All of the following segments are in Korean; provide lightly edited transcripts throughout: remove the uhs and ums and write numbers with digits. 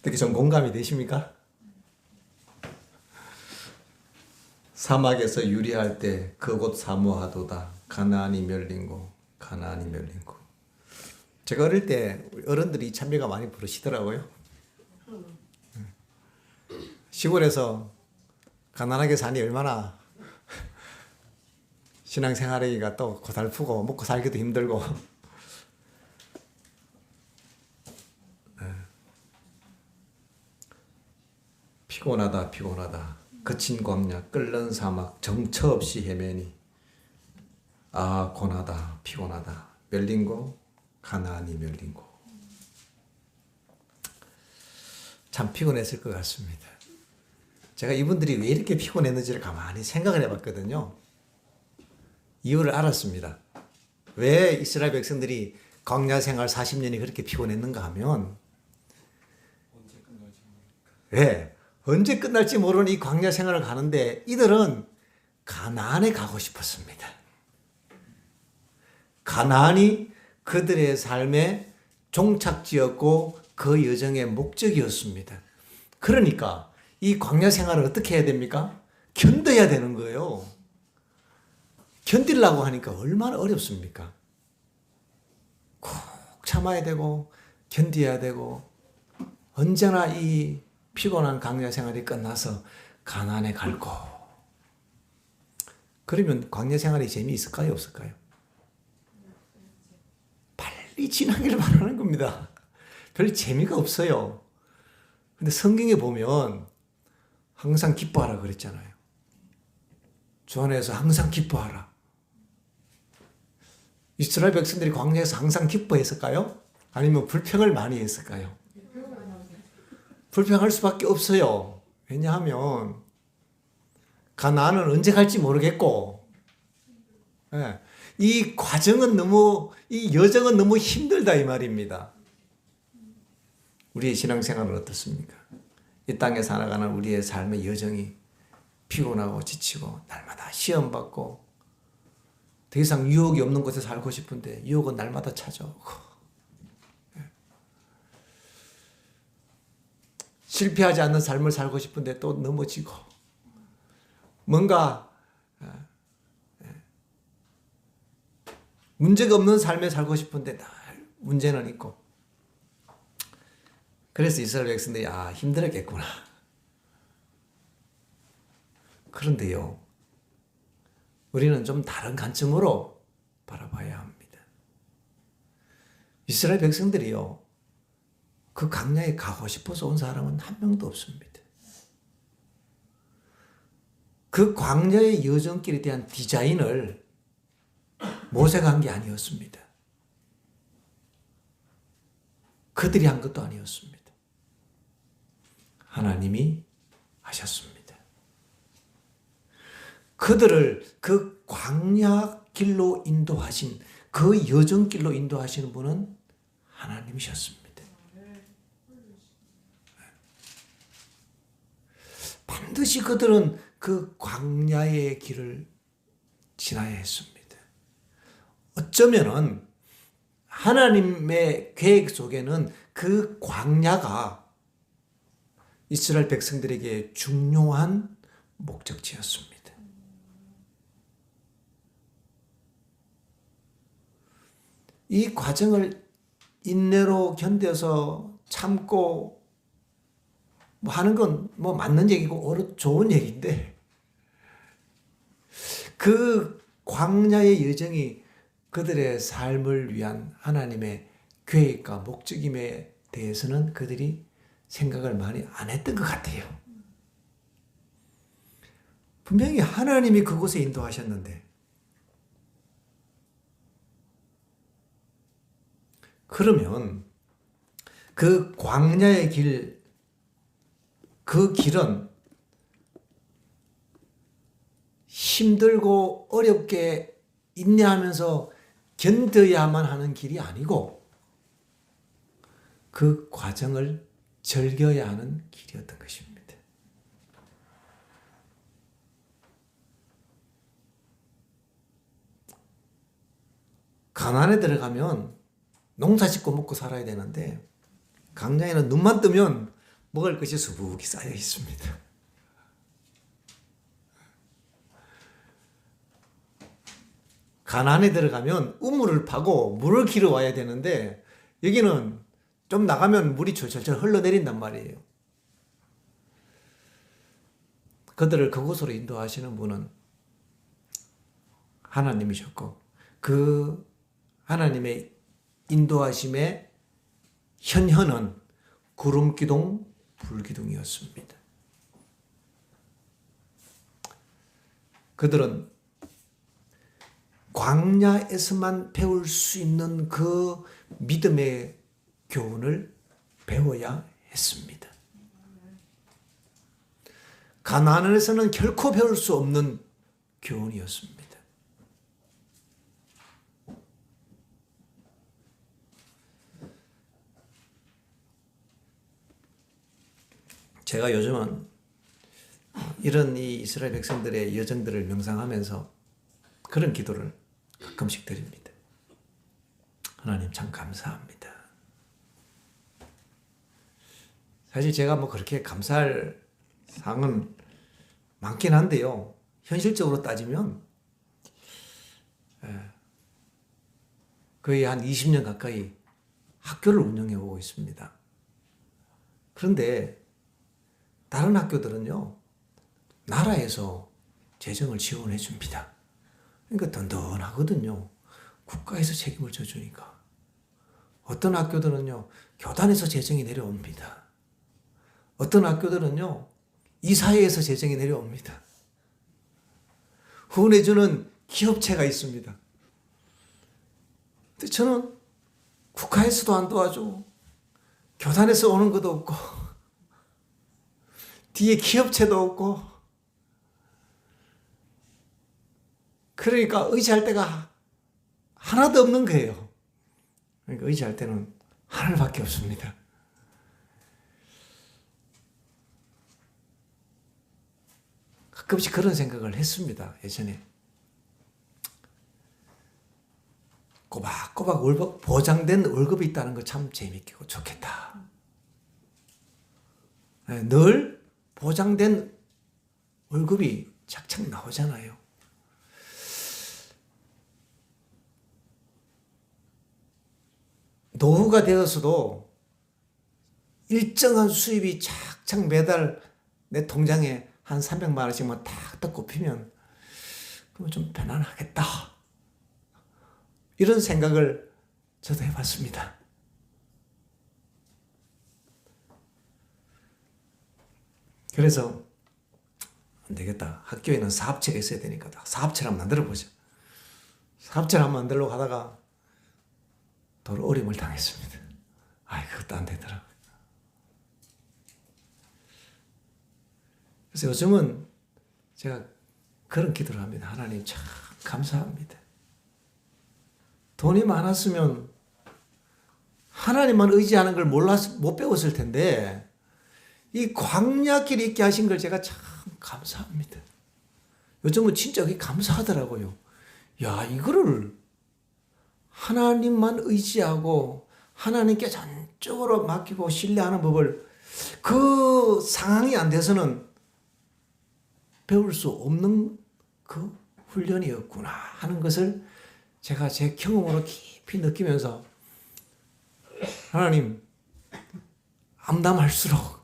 어떻게 좀 공감이 되십니까? 사막에서 유리할 때 그곳 사모하도다. 가나안이 멸린고 가나안이 멸린고. 제가 어릴 때 어른들이 이 찬미가 많이 부르시더라고요. 시골에서 가난하게 사니 얼마나 신앙생활하기가 또 고달프고 먹고 살기도 힘들고. 피곤하다 피곤하다. 거친 광야 끓는 사막 정처 없이 헤매니 아 고나다 피곤하다. 멸린고 가나안이 멸린고. 참 피곤했을 것 같습니다. 제가 이분들이 왜 이렇게 피곤했는지를 가만히 생각을 해봤거든요. 이유를 알았습니다. 왜 이스라엘 백성들이 광야 생활 40년이 그렇게 피곤했는가 하면 왜 언제 끝날지 모르는 이 광야 생활을 가는데 이들은 가나안에 가고 싶었습니다. 가나안이 그들의 삶의 종착지였고 그 여정의 목적이었습니다. 그러니까 이 광야 생활을 어떻게 해야 됩니까? 견뎌야 되는 거예요. 견디려고 하니까 얼마나 어렵습니까? 꼭 참아야 되고 견뎌야 되고 언제나 이 피곤한 광야 생활이 끝나서 가나안에 갈 거. 그러면 광야 생활이 재미있을까요? 없을까요? 빨리 지나기를 바라는 겁니다. 별 재미가 없어요. 근데 성경에 보면 항상 기뻐하라 그랬잖아요. 주 안에서 항상 기뻐하라. 이스라엘 백성들이 광야에서 항상 기뻐했을까요? 아니면 불평을 많이 했을까요? 불평할 수밖에 없어요. 왜냐하면 가나안은 언제 갈지 모르겠고, 이 과정은 너무, 이 여정은 너무 힘들다 이 말입니다. 우리의 신앙생활은 어떻습니까? 이 땅에 살아가는 우리의 삶의 여정이 피곤하고 지치고 날마다 시험받고 더 이상 유혹이 없는 곳에 살고 싶은데 유혹은 날마다 찾아오고 실패하지 않는 삶을 살고 싶은데 또 넘어지고 뭔가 문제가 없는 삶에 살고 싶은데 늘 문제는 있고. 그래서 이스라엘 백성들이 힘들었겠구나. 그런데요, 우리는 좀 다른 관점으로 바라봐야 합니다. 이스라엘 백성들이요, 그 광야에 가고 싶어서 온 사람은 한 명도 없습니다. 그 광야의 여정길에 대한 디자인을 모세가 한 게 아니었습니다. 그들이 한 것도 아니었습니다. 하나님이 하셨습니다. 그들을 그 광야 길로 인도하신, 그 여정길로 인도하시는 분은 하나님이셨습니다. 반드시 그들은 그 광야의 길을 지나야 했습니다. 어쩌면은 하나님의 계획 속에는 그 광야가 이스라엘 백성들에게 중요한 목적지였습니다. 이 과정을 인내로 견뎌서 참고 하는 건 맞는 얘기고 좋은 얘기인데 그 광야의 여정이 그들의 삶을 위한 하나님의 계획과 목적임에 대해서는 그들이 생각을 많이 안 했던 것 같아요. 분명히 하나님이 그곳에 인도하셨는데 그러면 그 광야의 길, 그 길은 힘들고 어렵게 인내하면서 견뎌야만 하는 길이 아니고 그 과정을 즐겨야 하는 길이었던 것입니다. 가나안에 들어가면 농사 짓고 먹고 살아야 되는데 광야에는 눈만 뜨면 먹을 것이 수북이 쌓여 있습니다. 가나안에 들어가면 우물을 파고 물을 길어 와야 되는데 여기는 좀 나가면 물이 철철철 흘러내린단 말이에요. 그들을 그곳으로 인도하시는 분은 하나님이셨고 그 하나님의 인도하심의 현현은 구름기둥, 불기둥이었습니다. 그들은 광야에서만 배울 수 있는 그 믿음의 교훈을 배워야 했습니다. 가나안에서는 결코 배울 수 없는 교훈이었습니다. 제가 요즘은 이런 이 이스라엘 백성들의 여정들을 명상하면서 그런 기도를 가끔씩 드립니다. 하나님 참 감사합니다. 사실 제가 뭐 그렇게 감사할 사항은 많긴 한데요. 현실적으로 따지면 거의 한 20년 가까이 학교를 운영해 오고 있습니다. 그런데 다른 학교들은요, 나라에서 재정을 지원해 줍니다. 그러니까 든든하거든요. 국가에서 책임을 져주니까. 어떤 학교들은요, 교단에서 재정이 내려옵니다. 어떤 학교들은요, 이사회에서 재정이 내려옵니다. 후원해주는 기업체가 있습니다. 근데 저는 국가에서도 안 도와주고, 교단에서 오는 것도 없고, 뒤에 기업체도 없고, 그러니까 의지할 데가 하나도 없는 거예요. 그러니까 의지할 때는 하늘밖에 없습니다. 가끔씩 그런 생각을 했습니다. 예전에. 꼬박꼬박 보장된 월급이 있다는 거 참 재밌고 좋겠다. 늘 보장된 월급이 착착 나오잖아요. 노후가 되어서도 일정한 수입이 착착 매달 내 통장에 한 300만 원씩만 탁탁 꼽히면 그러면 좀 편안하겠다. 이런 생각을 저도 해봤습니다. 그래서 안 되겠다. 학교에는 사업체가 있어야 되니까 사업체를 한번 만들어보자. 사업체를 한번 만들려고 하다가 도로 어림을 당했습니다. 그것도 안 되더라고요. 그래서 요즘은 제가 그런 기도를 합니다. 하나님 참 감사합니다. 돈이 많았으면 하나님만 의지하는 걸 못 배웠을 텐데 이 광야길이 있게 하신 걸 제가 참 감사합니다. 요즘은 진짜 그게 감사하더라고요. 야, 이거를 하나님만 의지하고 하나님께 전적으로 맡기고 신뢰하는 법을 그 상황이 안 돼서는 배울 수 없는 그 훈련이었구나 하는 것을 제가 제 경험으로 깊이 느끼면서 하나님 암담할수록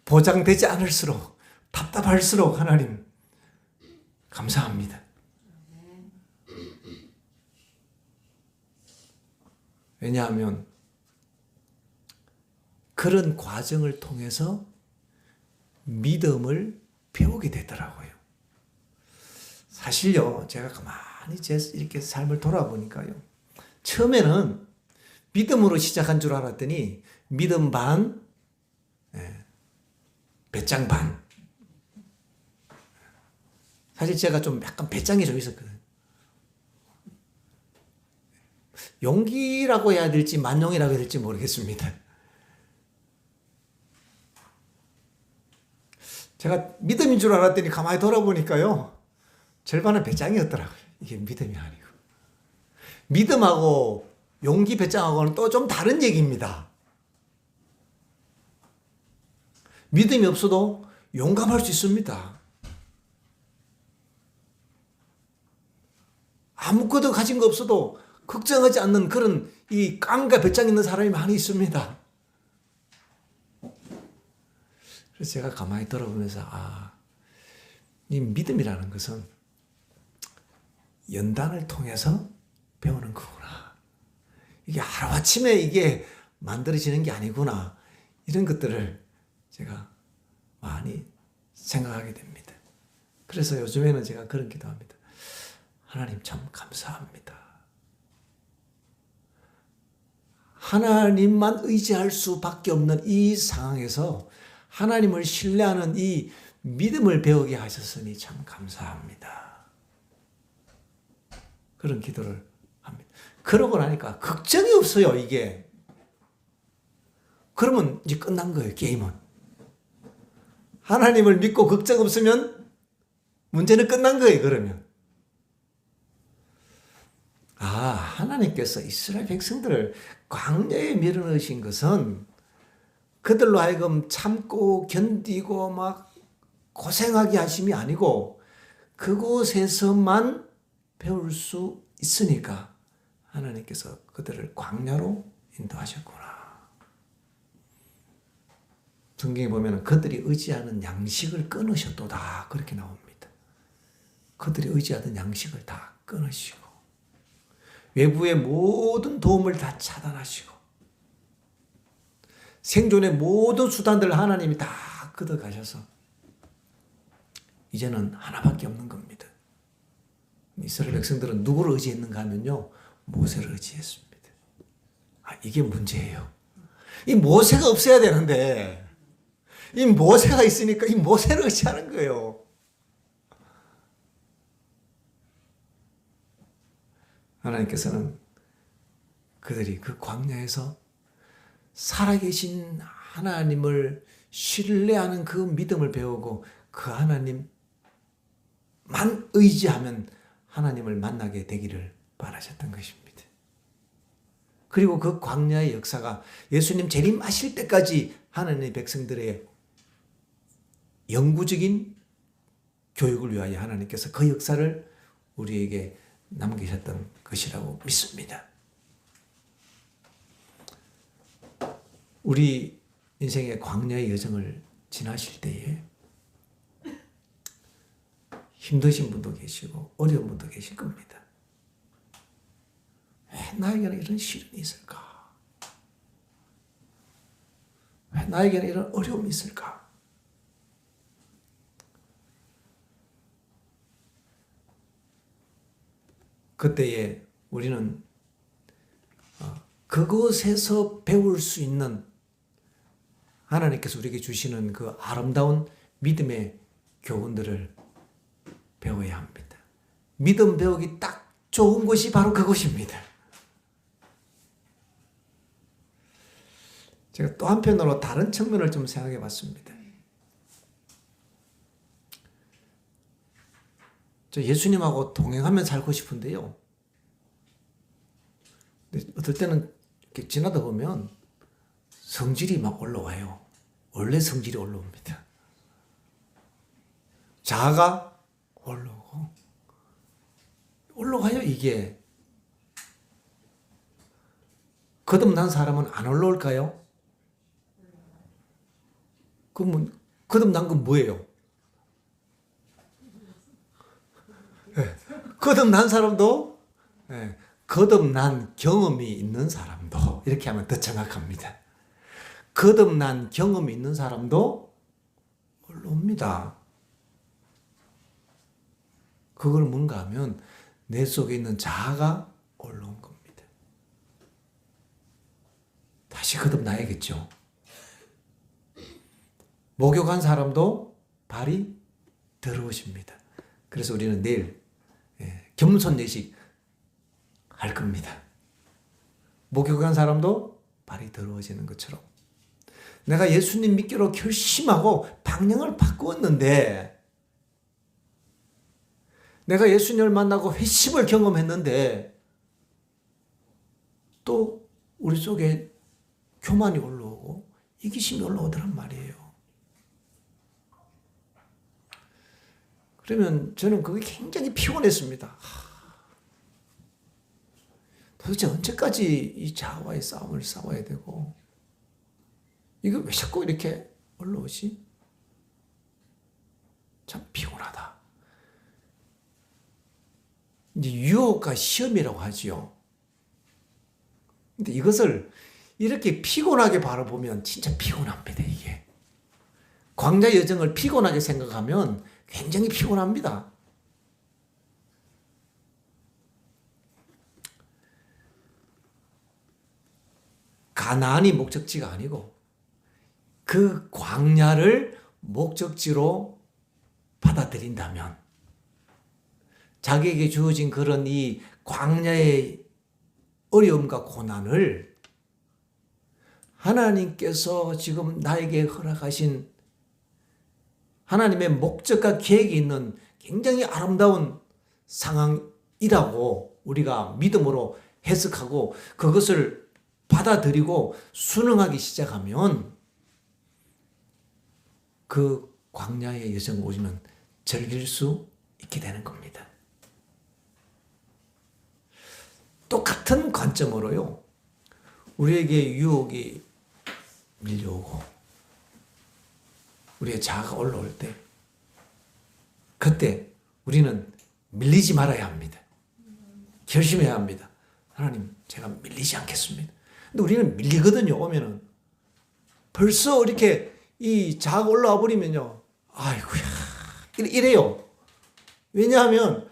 보장되지 않을수록 답답할수록 하나님 감사합니다. 왜냐하면 그런 과정을 통해서 믿음을 배우게 되더라고요. 사실요, 제가 가만히 이렇게 삶을 돌아보니까요, 처음에는 믿음으로 시작한 줄 알았더니 믿음 반, 배짱 반. 사실 제가 좀 약간 배짱이 좀 있었거든요. 용기라고 해야 될지 만용이라고 해야 될지 모르겠습니다. 제가 믿음인 줄 알았더니 가만히 돌아보니까요, 절반은 배짱이었더라고요. 이게 믿음이 아니고. 믿음하고 용기 배짱하고는 또 좀 다른 얘기입니다. 믿음이 없어도 용감할 수 있습니다. 아무것도 가진 거 없어도 걱정하지 않는 그런 이 깡과 배짱 있는 사람이 많이 있습니다. 그래서 제가 가만히 돌아보면서 이 믿음이라는 것은 연단을 통해서 배우는 거구나. 이게 하루아침에 이게 만들어지는 게 아니구나. 이런 것들을 제가 많이 생각하게 됩니다. 그래서 요즘에는 제가 그런 기도합니다. 하나님 참 감사합니다. 하나님만 의지할 수밖에 없는 이 상황에서 하나님을 신뢰하는 이 믿음을 배우게 하셨으니 참 감사합니다. 그런 기도를 합니다. 그러고 나니까 걱정이 없어요, 이게. 그러면 이제 끝난 거예요, 게임은. 하나님을 믿고 걱정 없으면 문제는 끝난 거예요, 그러면. 하나님께서 이스라엘 백성들을 광야에 밀어넣으신 것은 그들로 하여금 참고 견디고 막 고생하게 하심이 아니고 그곳에서만 배울 수 있으니까 하나님께서 그들을 광야로 인도하셨구나. 성경에 보면 그들이 의지하는 양식을 끊으셨도다 그렇게 나옵니다. 그들이 의지하던 양식을 다 끊으시고 외부의 모든 도움을 다 차단하시고 생존의 모든 수단들을 하나님이 다 걷어가셔서 이제는 하나밖에 없는 겁니다. 이스라엘 백성들은 누구를 의지했는가 하면요, 모세를 의지했습니다. 이게 문제예요. 이 모세가 없어야 되는데 이 모세가 있으니까 이 모세를 의지하는 거예요. 하나님께서는 그들이 그 광야에서 살아계신 하나님을 신뢰하는 그 믿음을 배우고 그 하나님만 의지하면 하나님을 만나게 되기를 바라셨던 것입니다. 그리고 그 광야의 역사가 예수님 재림하실 때까지 하나님의 백성들의 영구적인 교육을 위하여 하나님께서 그 역사를 우리에게 남기셨던 것이라고 믿습니다. 우리 인생의 광야의 여정을 지나실 때에 힘드신 분도 계시고 어려운 분도 계실 겁니다. 왜 나에게는 이런 시련이 있을까? 왜 나에게는 이런 어려움이 있을까? 그때에 우리는 그곳에서 배울 수 있는 하나님께서 우리에게 주시는 그 아름다운 믿음의 교훈들을 배워야 합니다. 믿음 배우기 딱 좋은 곳이 바로 그곳입니다. 제가 또 한편으로 다른 측면을 좀 생각해 봤습니다. 저 예수님하고 동행하며 살고 싶은데요. 어떨 때는 이렇게 지나다 보면 성질이 막 올라와요. 원래 성질이 올라옵니다. 자아가 올라오고 올라와요, 이게. 거듭난 사람은 안 올라올까요? 그러면 거듭난 건 뭐예요? 네. 거듭난 사람도 네. 거듭난 경험이 있는 사람도 이렇게 하면 더 정확합니다. 거듭난 경험이 있는 사람도 올라옵니다. 그걸 뭔가 하면 내 속에 있는 자아가 올라온 겁니다. 다시 거듭나야겠죠. 목욕한 사람도 발이 더러워집니다. 그래서 우리는 내일 겸손 예식 할 겁니다. 목욕한 사람도 발이 더러워지는 것처럼 내가 예수님 믿기로 결심하고 방향을 바꾸었는데 내가 예수님을 만나고 회심을 경험했는데 또 우리 속에 교만이 올라오고 이기심이 올라오더란 말이에요. 그러면 저는 그게 굉장히 피곤했습니다. 도대체 언제까지 이 자아와의 싸움을 싸워야 되고, 이거 왜 자꾸 이렇게 올라오지? 참 피곤하다. 이제 유혹과 시험이라고 하지요. 근데 이것을 이렇게 피곤하게 바라보면 진짜 피곤합니다, 이게. 광야 여정을 피곤하게 생각하면 굉장히 피곤합니다. 가나안이 목적지가 아니고 그 광야를 목적지로 받아들인다면, 자기에게 주어진 그런 이 광야의 어려움과 고난을 하나님께서 지금 나에게 허락하신 하나님의 목적과 계획이 있는 굉장히 아름다운 상황이라고 우리가 믿음으로 해석하고 그것을 받아들이고 순응하기 시작하면 그 광야의 여정을 우리는 즐길 수 있게 되는 겁니다. 똑같은 관점으로요, 우리에게 유혹이 밀려오고 우리의 자아가 올라올 때, 그때 우리는 밀리지 말아야 합니다. 결심해야 합니다. 하나님, 제가 밀리지 않겠습니다. 근데 우리는 밀리거든요. 오면은 벌써 이렇게 이 자아가 올라와 버리면요, 아이고야 이래요. 왜냐하면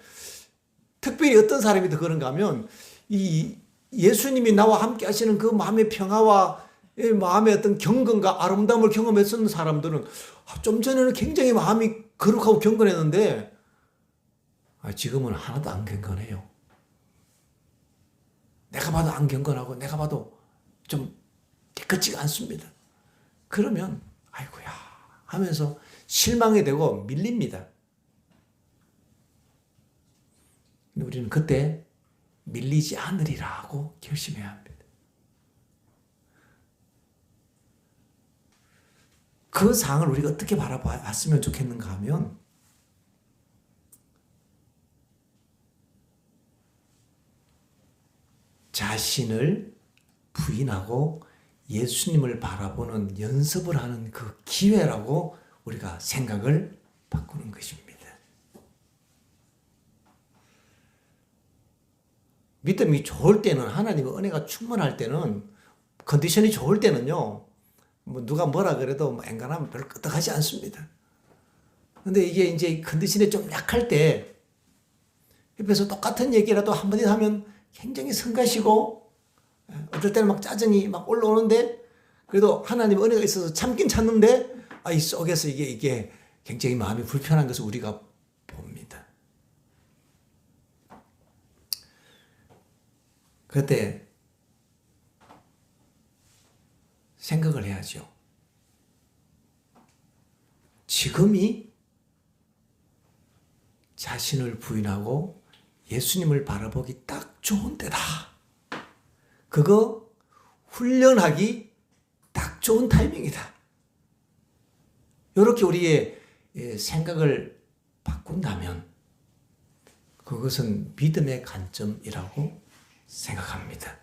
특별히 어떤 사람이 더 그런가 하면, 이 예수님이 나와 함께 하시는 그 마음의 평화와 마음의 어떤 경건과 아름다움을 경험했었는 사람들은 좀 전에는 굉장히 마음이 거룩하고 경건했는데 지금은 하나도 안 경건해요. 내가 봐도 안 경건하고 내가 봐도 좀 깨끗지가 않습니다. 그러면 아이고야 하면서 실망이 되고 밀립니다. 근데 우리는 그때 밀리지 않으리라고 결심해야 합니다. 그 상황을 우리가 어떻게 바라봤으면 좋겠는가 하면, 자신을 부인하고 예수님을 바라보는 연습을 하는 그 기회라고 우리가 생각을 바꾸는 것입니다. 믿음이 좋을 때는, 하나님의 은혜가 충만할 때는, 컨디션이 좋을 때는요, 뭐 누가 뭐라 그래도 뭐 앵간하면 별로 끄떡하지 않습니다. 근데 이게 이제 컨디션이 좀 약할 때, 옆에서 똑같은 얘기라도 한마디 하면 굉장히 성가시고, 어떨 때는 막 짜증이 막 올라오는데, 그래도 하나님의 은혜가 있어서 참긴 참는데, 이 속에서 이게 굉장히 마음이 불편한 것을 우리가 봅니다. 그때 생각을 해야죠. 지금이 자신을 부인하고 예수님을 바라보기 딱 좋은 때다. 그거 훈련하기 딱 좋은 타이밍이다. 이렇게 우리의 생각을 바꾼다면 그것은 믿음의 관점이라고 생각합니다.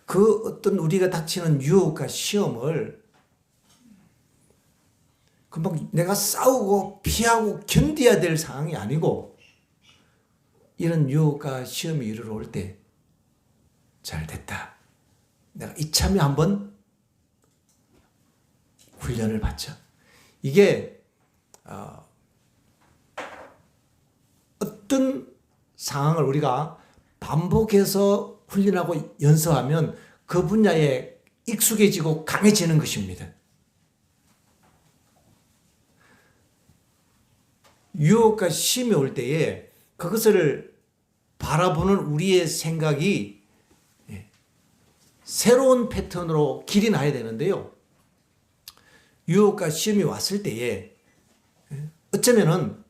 그 어떤 우리가 닥치는 유혹과 시험을 금방 내가 싸우고 피하고 견뎌야 될 상황이 아니고, 이런 유혹과 시험이 이르러 올 때 잘 됐다, 내가 이참에 한번 훈련을 받자. 이게 어떤 상황을 우리가 반복해서 훈련하고 연습하면 그 분야에 익숙해지고 강해지는 것입니다. 유혹과 시험이 올 때에 그것을 바라보는 우리의 생각이 새로운 패턴으로 길이 나야 되는데요. 유혹과 시험이 왔을 때에 어쩌면은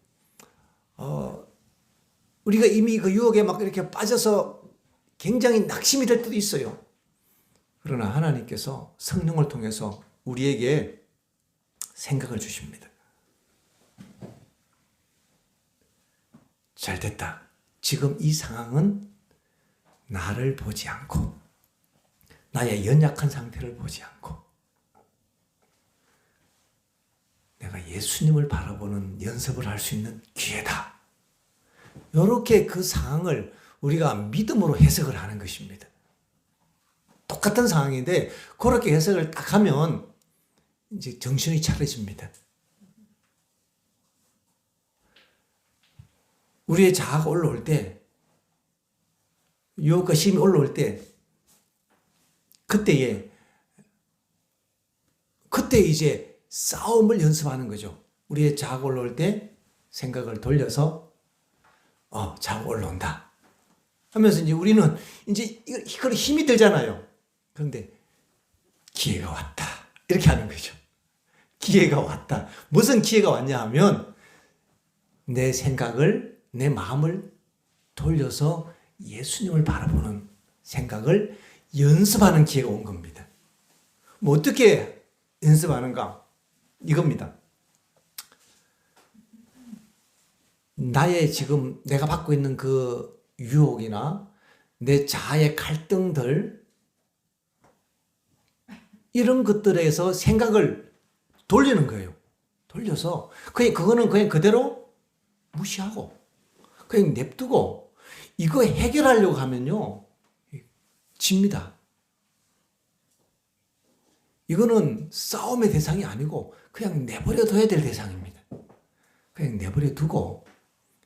우리가 이미 그 유혹에 막 이렇게 빠져서 굉장히 낙심이 될 때도 있어요. 그러나 하나님께서 성령을 통해서 우리에게 생각을 주십니다. 잘 됐다. 지금 이 상황은 나를 보지 않고 나의 연약한 상태를 보지 않고 내가 예수님을 바라보는 연습을 할 수 있는 기회다. 이렇게 그 상황을 우리가 믿음으로 해석을 하는 것입니다. 똑같은 상황인데 그렇게 해석을 딱 하면 이제 정신이 차려집니다. 우리의 자아가 올라올 때, 유혹과 힘이 올라올 때, 그때 이제 싸움을 연습하는 거죠. 우리의 자아가 올라올 때 생각을 돌려서, 자아가 올라온다. 하면서 이제 우리는 이제 이걸 힘이 들잖아요. 그런데 기회가 왔다. 이렇게 하는 거죠. 기회가 왔다. 무슨 기회가 왔냐 하면 내 생각을, 내 마음을 돌려서 예수님을 바라보는 생각을 연습하는 기회가 온 겁니다. 뭐 어떻게 연습하는가? 이겁니다. 나의 지금 내가 받고 있는 그 유혹이나 내 자아의 갈등들, 이런 것들에서 생각을 돌리는 거예요. 돌려서 그거는 그냥 그대로 무시하고 그냥 냅두고 이거 해결하려고 하면요 집니다. 이거는 싸움의 대상이 아니고 그냥 내버려 둬야 될 대상입니다. 그냥 내버려 두고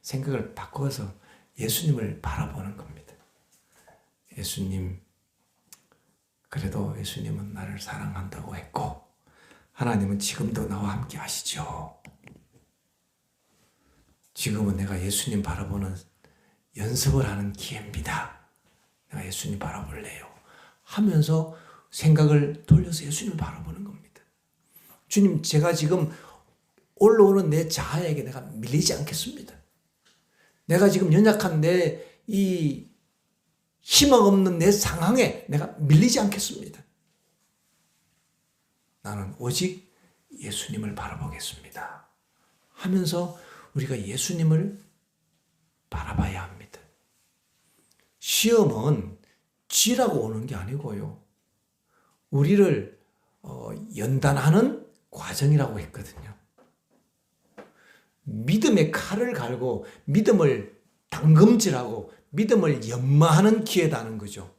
생각을 바꿔서 예수님을 바라보는 겁니다. 예수님, 그래도 예수님은 나를 사랑한다고 했고 하나님은 지금도 나와 함께 하시죠. 지금은 내가 예수님 바라보는 연습을 하는 기회입니다. 내가 예수님 바라볼래요. 하면서 생각을 돌려서 예수님을 바라보는 겁니다. 주님, 제가 지금 올라오는 내 자아에게 내가 밀리지 않겠습니다. 내가 지금 연약한 이 희망 없는 내 상황에 내가 밀리지 않겠습니다. 나는 오직 예수님을 바라보겠습니다. 하면서 우리가 예수님을 바라봐야 합니다. 시험은 쥐라고 오는 게 아니고요. 우리를 연단하는 과정이라고 했거든요. 믿음의 칼을 갈고 믿음을 당금질하고 믿음을 연마하는 기회다는 거죠.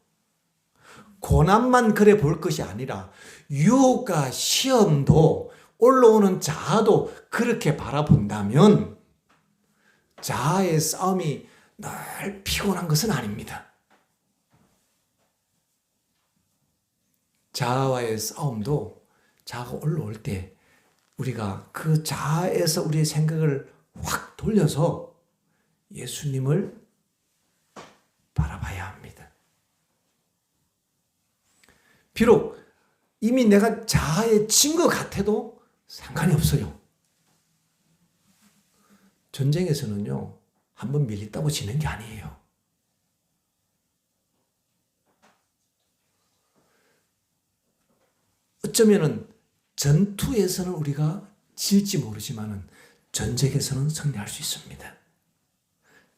고난만 그래 볼 것이 아니라 유혹과 시험도 올라오는 자아도 그렇게 바라본다면 자아의 싸움이 늘 피곤한 것은 아닙니다. 자아와의 싸움도 자아가 올라올 때 우리가 그 자아에서 우리의 생각을 확 돌려서 예수님을 바라봐야 합니다. 비록 이미 내가 자아에 진 것 같아도 상관이 없어요. 전쟁에서는요, 한번 밀렸다고 지는 게 아니에요. 어쩌면은 전투에서는 우리가 질지 모르지만은 전쟁에서는 승리할 수 있습니다.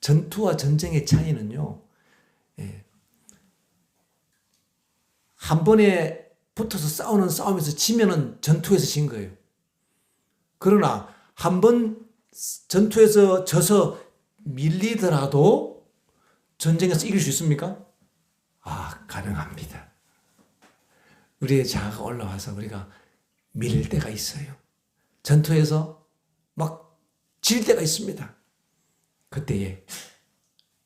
전투와 전쟁의 차이는요, 한 번에 붙어서 싸우는 싸움에서 지면은 전투에서 진 거예요. 그러나 한 번 전투에서 져서 밀리더라도 전쟁에서 이길 수 있습니까? 가능합니다. 우리의 자아가 올라와서 우리가 밀릴 때가 있어요. 전투에서 막 질 때가 있습니다. 그때에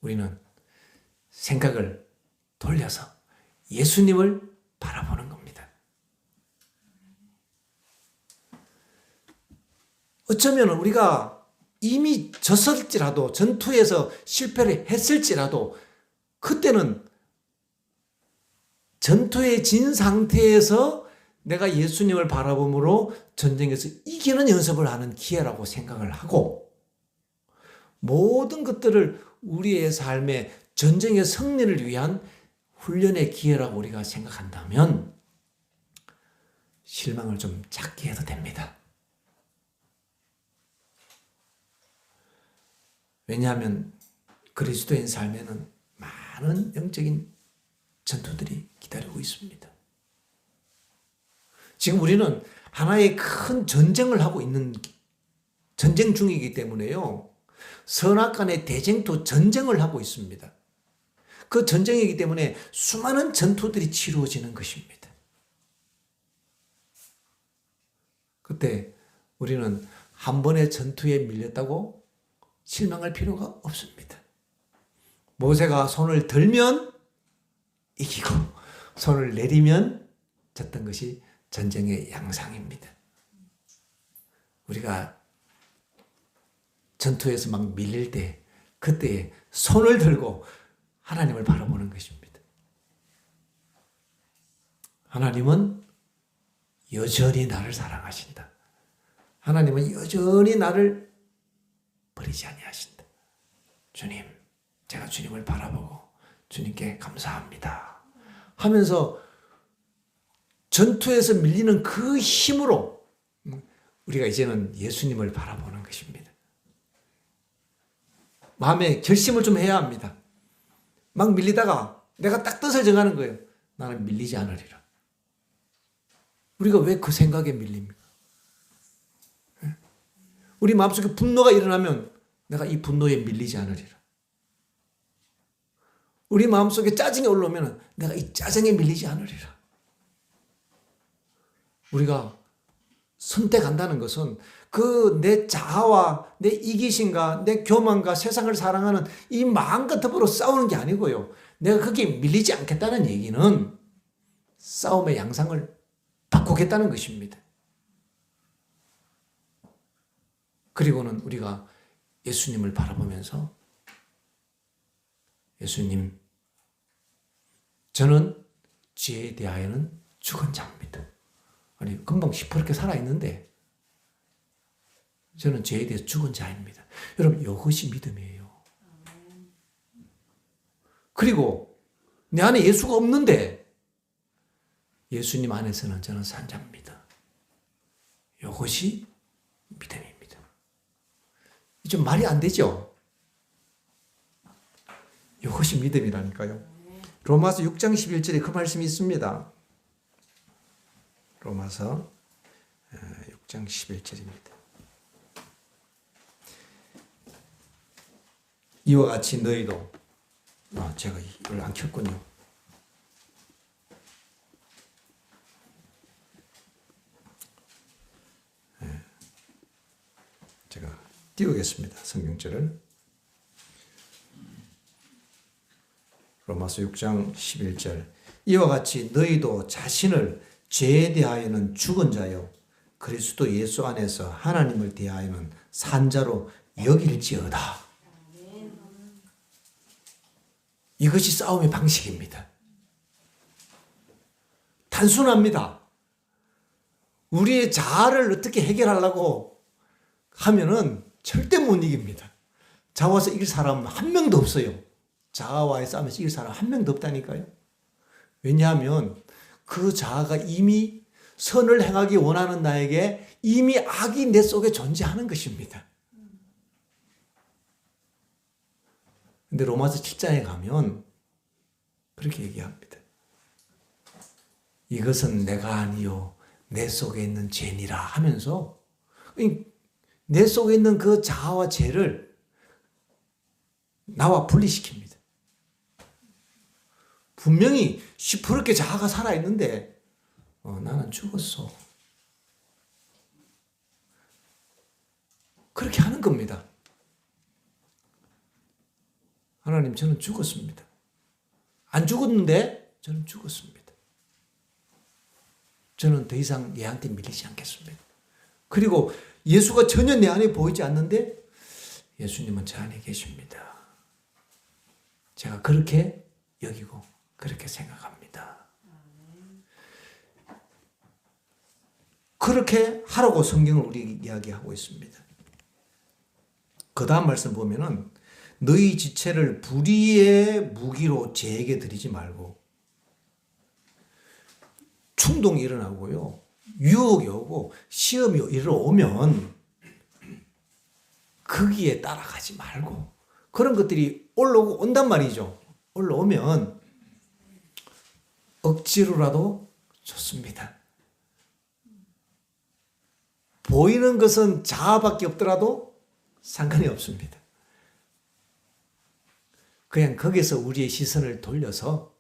우리는 생각을 돌려서 예수님을 바라보는 겁니다. 어쩌면 우리가 이미 졌을지라도 전투에서 실패를 했을지라도 그때는 전투에 진 상태에서 내가 예수님을 바라봄으로 전쟁에서 이기는 연습을 하는 기회라고 생각을 하고 모든 것들을 우리의 삶의 전쟁의 승리를 위한 훈련의 기회라고 우리가 생각한다면 실망을 좀 작게 해도 됩니다. 왜냐하면 그리스도인 삶에는 많은 영적인 전투들이 기다리고 있습니다. 지금 우리는 하나의 큰 전쟁을 하고 있는 전쟁 중이기 때문에요. 선악간의 대쟁투 전쟁을 하고 있습니다. 그 전쟁이기 때문에 수많은 전투들이 치루어지는 것입니다. 그때 우리는 한 번의 전투에 밀렸다고 실망할 필요가 없습니다. 모세가 손을 들면 이기고 손을 내리면 졌던 것이 전쟁의 양상입니다. 우리가 전투에서 막 밀릴 때 그때 손을 들고 하나님을 바라보는 것입니다. 하나님은 여전히 나를 사랑하신다. 하나님은 여전히 나를 버리지 아니하신다. 주님, 제가 주님을 바라보고 주님께 감사합니다 하면서 전투에서 밀리는 그 힘으로 우리가 이제는 예수님을 바라보는 것입니다. 마음에 결심을 좀 해야 합니다. 막 밀리다가 내가 딱 뜻을 정하는 거예요. 나는 밀리지 않으리라. 우리가 왜 그 생각에 밀립니까? 우리 마음속에 분노가 일어나면 내가 이 분노에 밀리지 않으리라. 우리 마음속에 짜증이 올라오면 내가 이 짜증에 밀리지 않으리라. 우리가 선택한다는 것은 그 내 자아와 내 이기심과 내 교만과 세상을 사랑하는 이 마음과 더불어 싸우는 게 아니고요. 내가 거기에 밀리지 않겠다는 얘기는 싸움의 양상을 바꾸겠다는 것입니다. 그리고는 우리가 예수님을 바라보면서 예수님, 저는 죄에 대하여는 죽은 자입니다. 아니, 금방 시퍼렇게 살아있는데 저는 죄에 대해서 죽은 자입니다. 여러분, 이것이 믿음이에요. 그리고 내 안에 예수가 없는데 예수님 안에서는 저는 산 자입니다. 이것이 믿음입니다. 좀 말이 안 되죠? 이것이 믿음이라니까요. 로마서 6장 11절에 그 말씀이 있습니다. 로마서 6장 11절입니다. 이와 같이 너희도 제가 이걸 안 켰군요. 제가 띄우겠습니다. 성경절을. 로마서 6장 11절. 이와 같이 너희도 자신을 죄에 대하여는 죽은 자요 그리스도 예수 안에서 하나님을 대하여는 산 자로 여길지어다. 이것이 싸움의 방식입니다. 단순합니다. 우리의 자아를 어떻게 해결하려고 하면은 절대 못 이깁니다. 자아와서 이길 사람은 한 명도 없어요. 자아와의 싸움에서 이길 사람 한 명도 없다니까요. 왜냐하면 그 자아가 이미 선을 행하기 원하는 나에게 이미 악이 내 속에 존재하는 것입니다. 근데 로마서 7장에 가면 그렇게 얘기합니다. 이것은 내가 아니요 내 속에 있는 죄니라 하면서 내 속에 있는 그 자아와 죄를 나와 분리시킵니다. 분명히 시퍼렇게 자아가 살아있는데 나는 죽었어. 그렇게 하는 겁니다. 하나님, 저는 죽었습니다. 안 죽었는데 저는 죽었습니다. 저는 더 이상 얘한테 밀리지 않겠습니다. 그리고 예수가 전혀 내 안에 보이지 않는데 예수님은 저 안에 계십니다. 제가 그렇게 여기고 그렇게 생각합니다. 그렇게 하라고 성경을 우리 이야기하고 있습니다. 그 다음 말씀 보면은 너희 지체를 불의의 무기로 죄에게 드리지 말고 충동이 일어나고요. 유혹이 오고 시험이 일어오면 거기에 따라가지 말고 그런 것들이 올라오고 온단 말이죠. 올라오면 억지로라도 좋습니다. 보이는 것은 자아밖에 없더라도 상관이 없습니다. 그냥 거기서 우리의 시선을 돌려서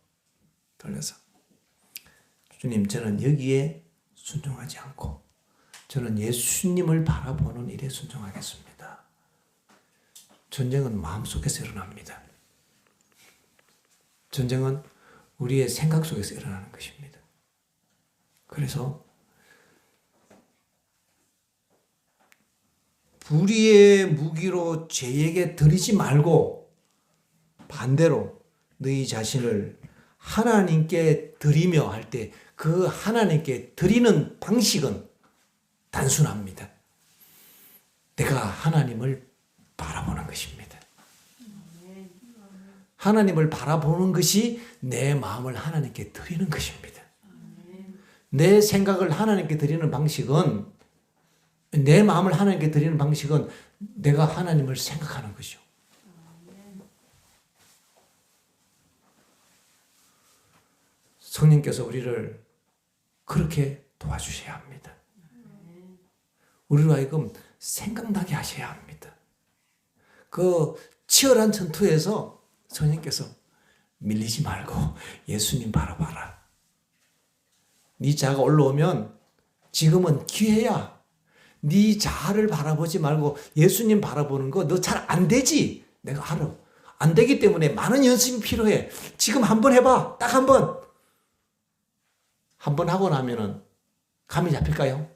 주님, 저는 여기에 순종하지 않고 저는 예수님을 바라보는 일에 순종하겠습니다. 전쟁은 마음속에서 일어납니다. 전쟁은 우리의 생각 속에서 일어나는 것입니다. 그래서 불의의 무기로 죄에게 드리지 말고 반대로 너희 자신을 하나님께 드리며 할 때 그 하나님께 드리는 방식은 단순합니다. 내가 하나님을 바라보는 것입니다. 하나님을 바라보는 것이 내 마음을 하나님께 드리는 것입니다. 내 생각을 하나님께 드리는 방식은, 내 마음을 하나님께 드리는 방식은 내가 하나님을 생각하는 것이죠. 성령께서 우리를 그렇게 도와주셔야 합니다. 우리로 하여금 생각나게 하셔야 합니다. 그 치열한 전투에서 성령께서 밀리지 말고 예수님 바라봐라. 네 자아가 올라오면 지금은 기회야. 네 자아를 바라보지 말고 예수님 바라보는 거 너 잘 안 되지. 내가 알아. 안 되기 때문에 많은 연습이 필요해. 지금 한번 해봐. 딱 한 번. 한 번 하고 나면은 감이 잡힐까요?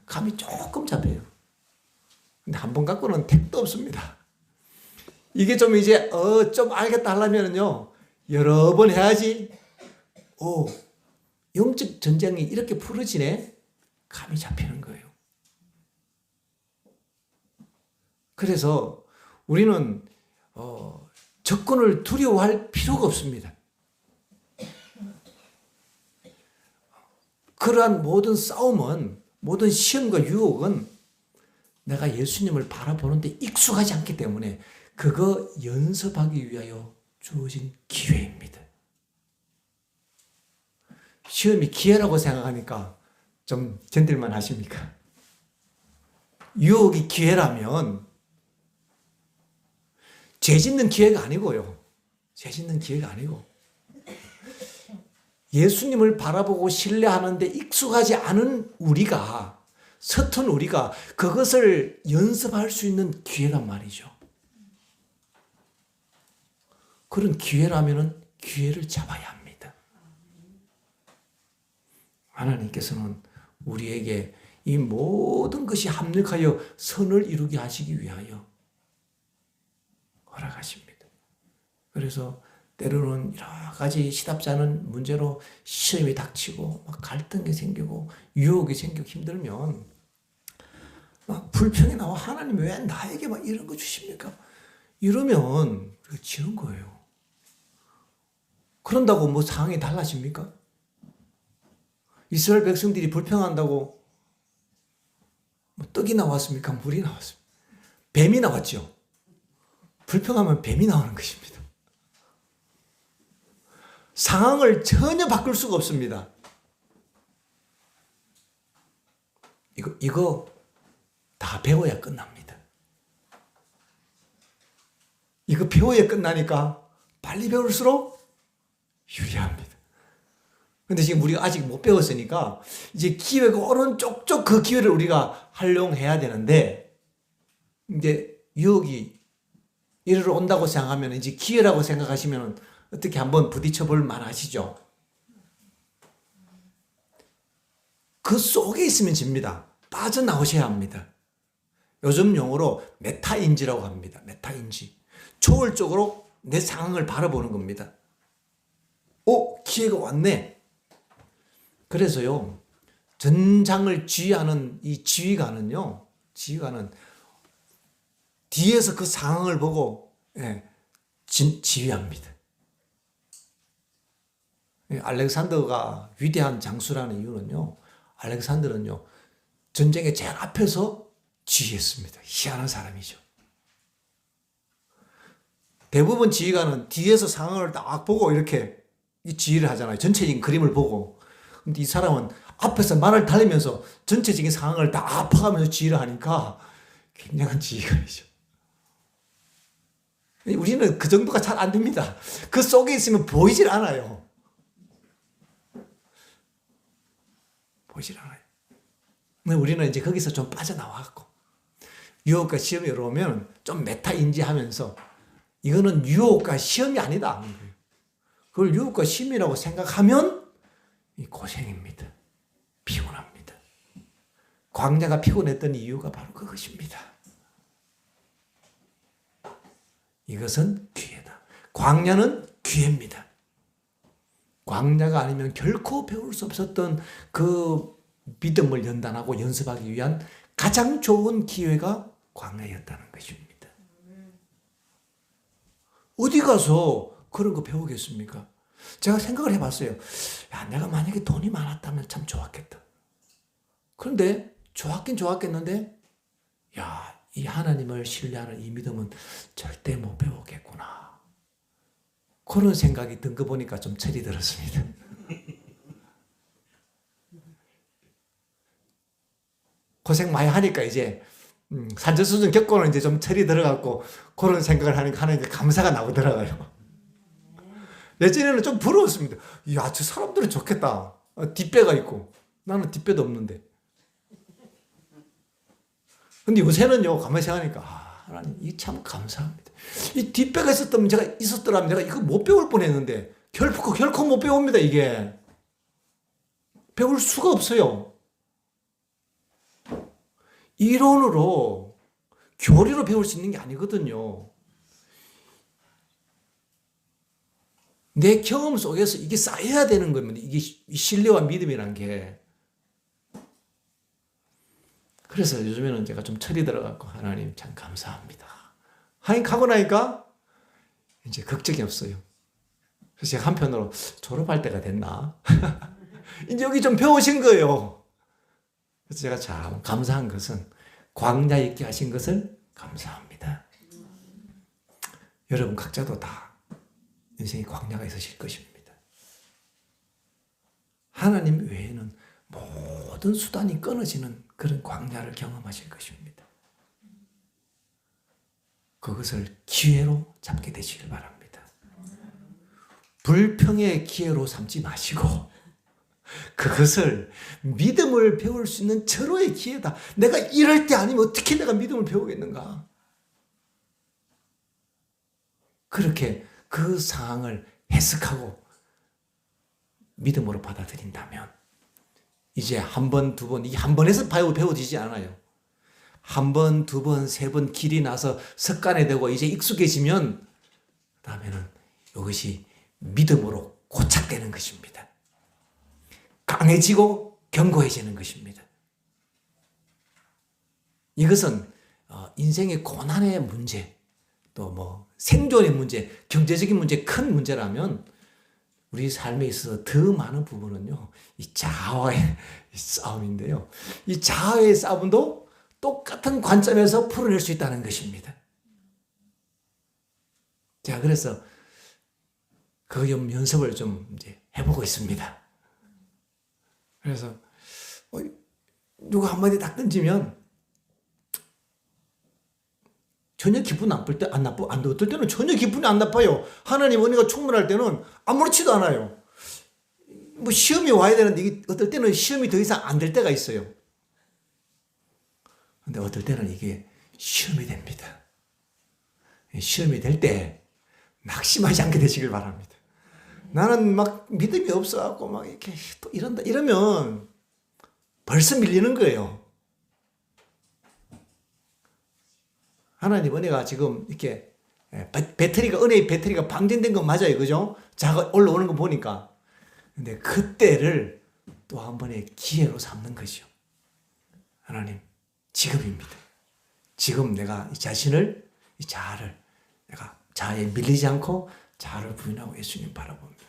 감이 조금 잡혀요. 근데 한 번 갖고는 택도 없습니다. 이게 좀 이제 좀 알겠다 하려면은요 여러 번 해야지. 영적 전쟁이 이렇게 풀어지네. 감이 잡히는 거예요. 그래서 우리는 적군을 두려워할 필요가 없습니다. 그러한 모든 싸움은, 모든 시험과 유혹은 내가 예수님을 바라보는데 익숙하지 않기 때문에 그거 연습하기 위하여 주어진 기회입니다. 시험이 기회라고 생각하니까 좀 견딜만 하십니까? 유혹이 기회라면 죄 짓는 기회가 아니고요. 죄 짓는 기회가 아니고 예수님을 바라보고 신뢰하는데 익숙하지 않은 우리가, 서툰 우리가 그것을 연습할 수 있는 기회란 말이죠. 그런 기회라면 기회를 잡아야 합니다. 하나님께서는 우리에게 이 모든 것이 합력하여 선을 이루게 하시기 위하여 허락하십니다. 그래서 때로는 여러 가지 시답지 않은 문제로 시험이 닥치고 막 갈등이 생기고 유혹이 생기고 힘들면 막 불평이 나와. 하나님 왜 나에게 막 이런 거 주십니까? 이러면 지는 거예요. 그런다고 뭐 상황이 달라집니까? 이스라엘 백성들이 불평한다고 뭐 떡이 나왔습니까? 물이 나왔습니까? 뱀이 나왔죠. 불평하면 뱀이 나오는 것입니다. 상황을 전혀 바꿀 수가 없습니다. 이거 다 배워야 끝납니다. 이거 배워야 끝나니까 빨리 배울수록 유리합니다. 근데 지금 우리가 아직 못 배웠으니까 이제 기회가 오는 쪽쪽 그 기회를 우리가 활용해야 되는데, 이제 유혹이 이리로 온다고 생각하면, 이제 기회라고 생각하시면 어떻게 한번 부딪혀 볼 만하시죠? 그 속에 있으면 집니다. 빠져나오셔야 합니다. 요즘 용어로 메타인지라고 합니다. 메타인지. 초월적으로 내 상황을 바라보는 겁니다. 기회가 왔네. 그래서요, 전장을 지휘하는 이 지휘관은 뒤에서 그 상황을 보고 지휘합니다. 알렉산더가 위대한 장수라는 이유는요, 알렉산더는요 전쟁의 제일 앞에서 지휘했습니다. 희한한 사람이죠. 대부분 지휘관은 뒤에서 상황을 딱 보고 이렇게 이 지휘를 하잖아요. 전체적인 그림을 보고. 근데 이 사람은 앞에서 말을 달리면서 전체적인 상황을 다 파가면서 지휘를 하니까 굉장한 지휘관이죠. 우리는 그 정도가 잘 안 됩니다. 그 속에 있으면 보이질 않아요. 보이질 않아요. 근데 우리는 이제 거기서 좀 빠져나와갖고 유혹과 시험이 들어오면 좀 메타인지하면서 이거는 유혹과 시험이 아니다. 그걸 유혹과 시험이라고 생각하면 이 고생입니다. 피곤합니다. 광야가 피곤했던 이유가 바로 그것입니다. 이것은 기회다. 광야는 기회입니다. 광야가 아니면 결코 배울 수 없었던 그 믿음을 연단하고 연습하기 위한 가장 좋은 기회가 광야였다는 것입니다. 어디 가서 그런 거 배우겠습니까? 제가 생각을 해봤어요. 야, 내가 만약에 돈이 많았다면 참 좋았겠다. 그런데 좋았긴 좋았겠는데, 야, 이 하나님을 신뢰하는 이 믿음은 절대 못 배우겠구나. 그런 생각이 든 거 보니까 좀 철이 들었습니다. 고생 많이 하니까 이제 산전수전 겪고는 이제 좀 철이 들어갖고 그런 생각을 하니까 하나님 감사가 나오더라고요. 예전에는 좀 부러웠습니다. 이야, 저 사람들은 좋겠다. 뒷배가 있고 나는 뒷배도 없는데. 근데 요새는요, 가만히 생각하니까 하나님 이 참 감사합니다. 이 뒷배가 있었더라면 내가 이거 못 배울 뻔했는데 결코 못 배웁니다. 이게 배울 수가 없어요. 이론으로 교리로 배울 수 있는 게 아니거든요. 내 경험 속에서 이게 쌓여야 되는 겁니다. 이게 신뢰와 믿음이란 게. 그래서 요즘에는 제가 좀 철이 들어갖고 하나님 참 감사합니다. 하긴 가고 나니까 이제 걱정이 없어요. 그래서 제가 한편으로 졸업할 때가 됐나? 이제 여기 좀 배우신 거예요. 그래서 제가 참 감사한 것은 광야 있게 하신 것을 감사합니다. 여러분 각자도 다 인생에 광야가 있으실 것입니다. 하나님 외에는 모든 수단이 끊어지는 그런 광야를 경험하실 것입니다. 그것을 기회로 잡게 되시길 바랍니다. 불평의 기회로 삼지 마시고 그것을 믿음을 배울 수 있는 절호의 기회다. 내가 이럴 때 아니면 어떻게 내가 믿음을 배우겠는가? 그렇게 그 상황을 해석하고 믿음으로 받아들인다면 이제 한 번, 두 번, 이게 한 번에서 배워지지 않아요. 한 번, 두 번, 세 번 길이 나서 습관이 되고 이제 익숙해지면 그다음에는 이것이 믿음으로 고착되는 것입니다. 강해지고 견고해지는 것입니다. 이것은 인생의 고난의 문제, 또 뭐 생존의 문제, 경제적인 문제, 큰 문제라면 우리 삶에 있어서 더 많은 부분은요, 이 자아와의 싸움인데요. 이 자아의 싸움도 똑같은 관점에서 풀어낼 수 있다는 것입니다. 자, 그래서 그 연습을 좀 이제 해보고 있습니다. 그래서 누가 한마디 딱 던지면 전혀 기분 나쁠 때 어떨 때는 전혀 기분이 안 나빠요. 하나님 은혜가 충만할 때는 아무렇지도 않아요. 뭐 시험이 와야 되는데 이게 어떨 때는 시험이 더 이상 안 될 때가 있어요. 근데 어떨 때는 이게 시험이 됩니다. 시험이 될 때 낙심하지 않게 되시길 바랍니다. 나는 막 믿음이 없어갖고 막 이렇게 또 이런다 이러면 벌써 밀리는 거예요. 하나님 은혜가 지금 이렇게 은혜의 배터리가 방전된 건 맞아요. 그죠? 자가 올라오는 거 보니까. 근데 그때를 또 한 번의 기회로 삼는 거죠. 하나님, 지금입니다. 지금 내가 이 자신을, 이 자아를, 내가 자아에 밀리지 않고 자아를 부인하고 예수님 바라봅니다.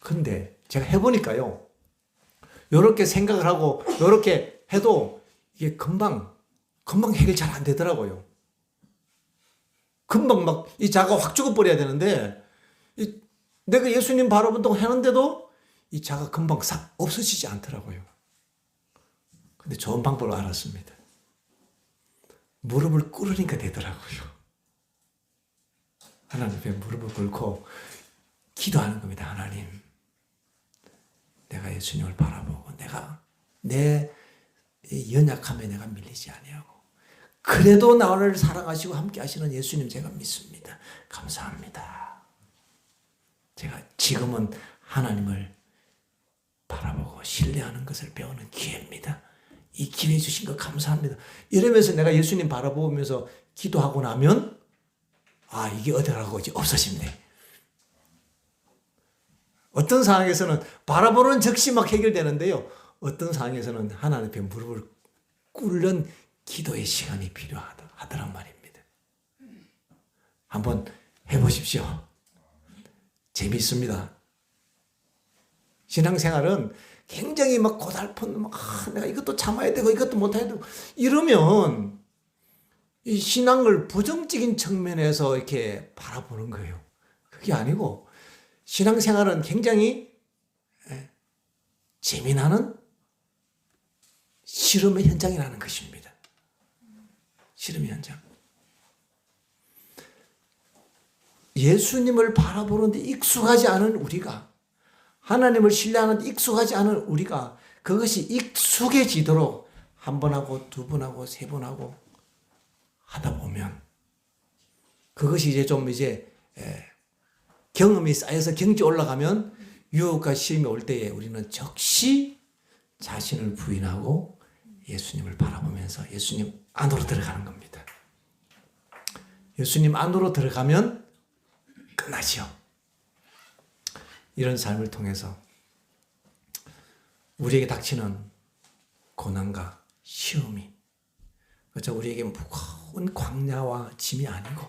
근데 제가 해보니까요, 요렇게 생각을 하고, 요렇게 해도 이게 금방 해결 잘 안 되더라고요. 금방 막 이 자가 확 죽어버려야 되는데 내가 예수님 바라본다고 하는데도 이 자가 금방 싹 없어지지 않더라고요. 근데 좋은 방법을 알았습니다. 무릎을 꿇으니까 되더라고요. 하나님 앞에 무릎을 꿇고 기도하는 겁니다. 하나님, 내가 예수님을 바라보고 내가 내 연약함에 내가 밀리지 아니하고 그래도 나를 사랑하시고 함께 하시는 예수님 제가 믿습니다. 감사합니다. 제가 지금은 하나님을 바라보고 신뢰하는 것을 배우는 기회입니다. 이 기회 주신 거 감사합니다. 이러면서 내가 예수님 바라보면서 기도하고 나면 이게 어디라고 이제 없어집니다. 어떤 상황에서는 바라보는 즉시 막 해결되는데요. 어떤 상황에서는 하나님 앞에 무릎을 꿇는 기도의 시간이 필요하더란 말입니다. 한번 해보십시오. 재밌습니다. 신앙생활은 굉장히 막 고달픈, 내가 이것도 참아야 되고 이것도 못해야 되고 이러면 이 신앙을 부정적인 측면에서 이렇게 바라보는 거예요. 그게 아니고 신앙생활은 굉장히 재미나는 실험의 현장이라는 것입니다. 실험의 현장. 예수님을 바라보는데 익숙하지 않은 우리가, 하나님을 신뢰하는데 익숙하지 않은 우리가 그것이 익숙해지도록 한 번 하고 두 번 하고 세 번 하고 하다 보면 그것이 이제 좀 경험이 쌓여서 경지 올라가면 유혹과 시험이 올 때에 우리는 즉시 자신을 부인하고 예수님을 바라보면서 예수님 안으로 들어가는 겁니다. 예수님 안으로 들어가면 끝나지요. 이런 삶을 통해서 우리에게 닥치는 고난과 시험이 그저 우리에게 무거운 광야와 짐이 아니고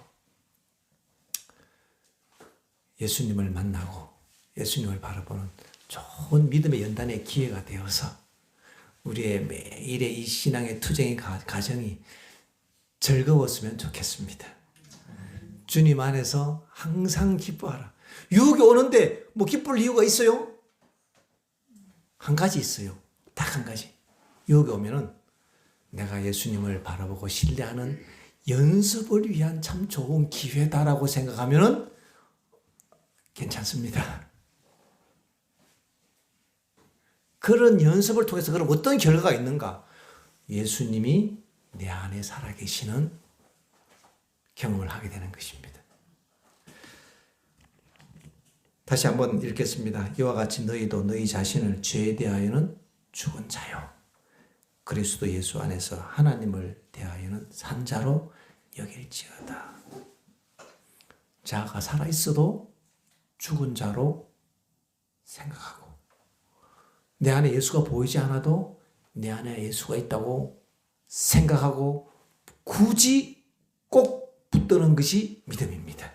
예수님을 만나고 예수님을 바라보는 좋은 믿음의 연단의 기회가 되어서 우리의 매일의 이 신앙의 투쟁의 과정이 즐거웠으면 좋겠습니다. 주님 안에서 항상 기뻐하라. 유혹이 오는데 뭐 기쁠 이유가 있어요? 한 가지 있어요. 딱 한 가지. 유혹이 오면은 내가 예수님을 바라보고 신뢰하는 연습을 위한 참 좋은 기회다라고 생각하면은 괜찮습니다. 그런 연습을 통해서 그럼 어떤 결과가 있는가? 예수님이 내 안에 살아계시는 경험을 하게 되는 것입니다. 다시 한번 읽겠습니다. 이와 같이 너희도 너희 자신을 죄에 대하여는 죽은 자요 그리스도 예수 안에서 하나님을 대하여는 산 자로 여길지어다. 자가 살아있어도 죽은 자로 생각하고 내 안에 예수가 보이지 않아도 내 안에 예수가 있다고 생각하고 굳이 꼭 붙드는 것이 믿음입니다.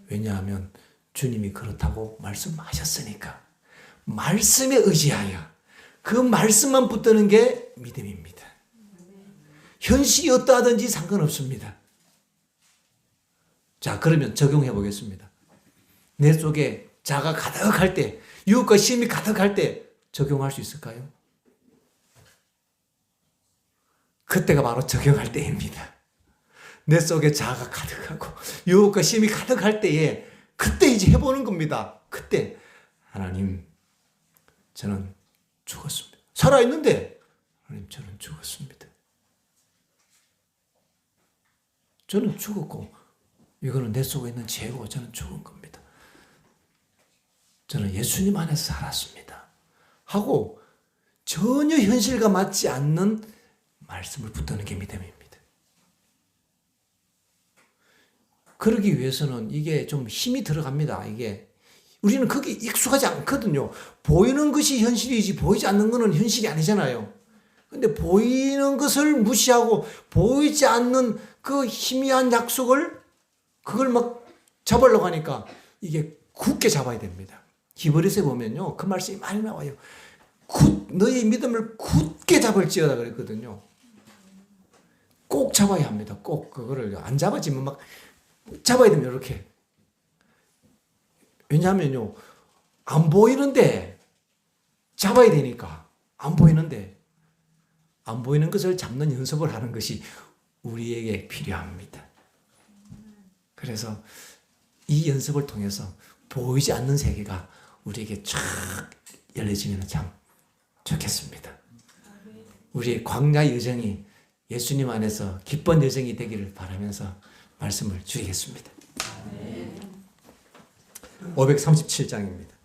왜냐하면 주님이 그렇다고 말씀하셨으니까 말씀에 의지하여 그 말씀만 붙드는 게 믿음입니다. 현실이 어떠하든지 상관없습니다. 자, 그러면 적용해 보겠습니다. 내 속에 자가 가득할 때, 유혹과 시험이 가득할 때 적용할 수 있을까요? 그때가 바로 적용할 때입니다. 내 속에 자가 가득하고 유혹과 시험이 가득할 때에 그때 이제 해보는 겁니다. 그때 하나님, 저는 죽었습니다. 살아있는데 하나님, 저는 죽었습니다. 저는 죽었고 이거는 내 속에 있는 죄고 저는 죽은 겁니다. 저는 예수님 안에서 살았습니다. 하고 전혀 현실과 맞지 않는 말씀을 붙드는 게 믿음입니다. 그러기 위해서는 이게 좀 힘이 들어갑니다. 우리는 그게 익숙하지 않거든요. 보이는 것이 현실이지 보이지 않는 것은 현실이 아니잖아요. 근데 보이는 것을 무시하고 보이지 않는 그 희미한 약속을 그걸 막 잡으려고 하니까 이게 굳게 잡아야 됩니다. 히브리서에 보면요. 그 말씀이 많이 나와요. 너희 믿음을 굳게 잡을지어다 그랬거든요. 꼭 잡아야 합니다. 꼭 그거를 안 잡아지면 막 잡아야 됩니다. 이렇게. 왜냐하면요, 안 보이는데 잡아야 되니까. 안 보이는데 안 보이는 것을 잡는 연습을 하는 것이 우리에게 필요합니다. 그래서 이 연습을 통해서 보이지 않는 세계가 우리에게 쫙 열려지면 참 좋겠습니다. 우리의 광야 여정이 예수님 안에서 기쁜 여정이 되기를 바라면서 말씀을 드리겠습니다. 537장입니다.